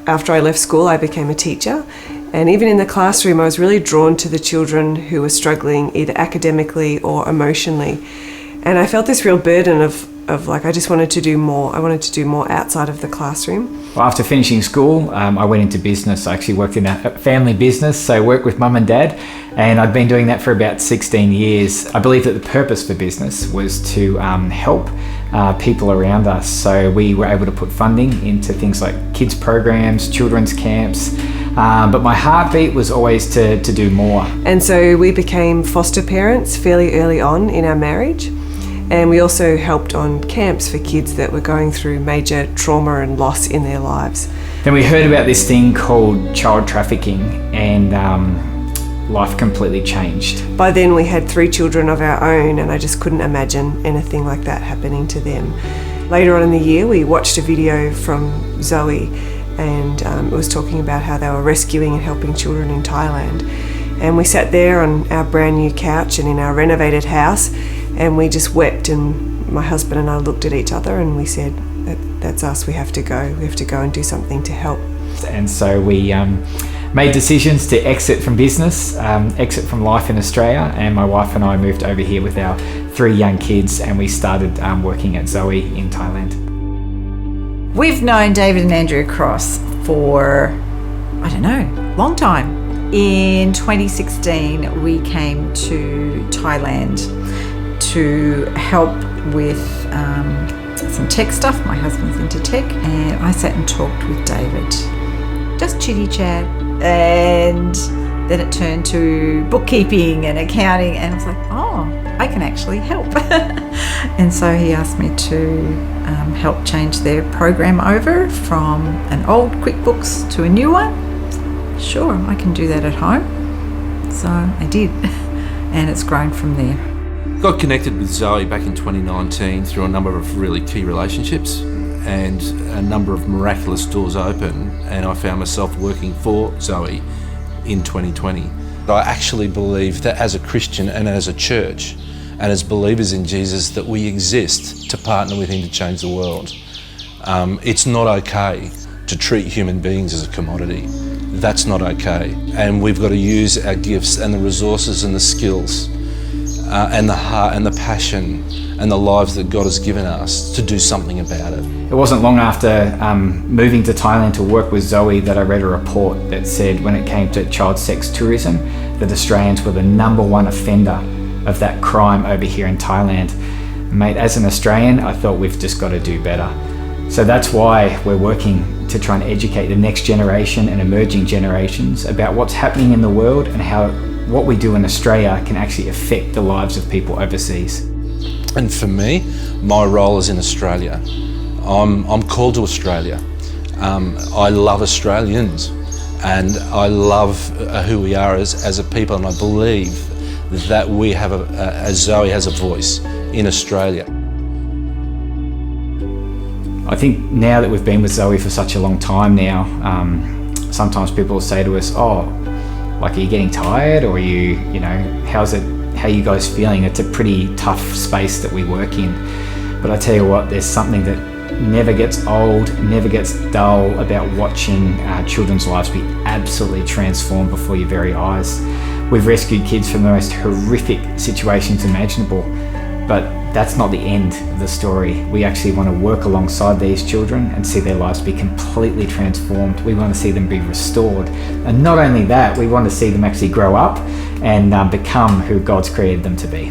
After I left school, I became a teacher, and even in the classroom I was really drawn to the children who were struggling either academically or emotionally. And I felt this real burden of like I just wanted to do more. I wanted to do more outside of the classroom. Well, after finishing school, I went into business. I actually worked in a family business, so I worked with mum and dad, and I'd been doing that for about 16 years. I believe that the purpose for business was to help people around us. So we were able to put funding into things like kids programs, children's camps, but my heartbeat was always to do more. And so we became foster parents fairly early on in our marriage. And we also helped on camps for kids that were going through major trauma and loss in their lives. Then we heard about this thing called child trafficking, and life completely changed. By then we had 3 children of our own, and I just couldn't imagine anything like that happening to them. Later on in the year, we watched a video from Zoe, and it was talking about how they were rescuing and helping children in Thailand. And we sat there on our brand new couch and in our renovated house, and we just wept, and my husband and I looked at each other and we said, that's us, we have to go and do something to help. And so we made decisions to exit from business, exit from life in Australia, and my wife and I moved over here with our 3 young kids, and we started working at Zoe in Thailand. We've known David and Andrea Cross for, I don't know, long time. In 2016, we came to Thailand to help with some tech stuff. My husband's into tech, and I sat and talked with David. Just chitty chat, and then it turned to bookkeeping and accounting, and I was like, oh, I can actually help. And so he asked me to help change their program over from an old QuickBooks to a new one. Sure, I can do that at home. So I did, and it's grown from there. Got connected with Zoe back in 2019 through a number of really key relationships, and a number of miraculous doors open, and I found myself working for Zoe in 2020. I actually believe that as a Christian and as a church and as believers in Jesus, that we exist to partner with him to change the world. It's not okay to treat human beings as a commodity. That's not okay. And we've got to use our gifts and the resources and the skills and the heart and the passion and the lives that God has given us to do something about it. It wasn't long after moving to Thailand to work with Zoe that I read a report that said when it came to child sex tourism, that Australians were the #1 offender of that crime over here in Thailand. Mate, as an Australian, I thought we've just got to do better. So that's why we're working to try and educate the next generation and emerging generations about what's happening in the world and how what we do in Australia can actually affect the lives of people overseas. And for me, my role is in Australia. I'm called to Australia. I love Australians, and I love who we are as a people, and I believe that we have as Zoe has a voice in Australia. I think now that we've been with Zoe for such a long time now, sometimes people will say to us, oh, like, are you getting tired, or how are you guys feeling? It's a pretty tough space that we work in. But I tell you what, there's something that never gets old, never gets dull about watching children's lives be absolutely transformed before your very eyes. We've rescued kids from the most horrific situations imaginable, but that's not the end of the story. We actually want to work alongside these children and see their lives be completely transformed. We want to see them be restored. And not only that, we want to see them actually grow up and become who God's created them to be.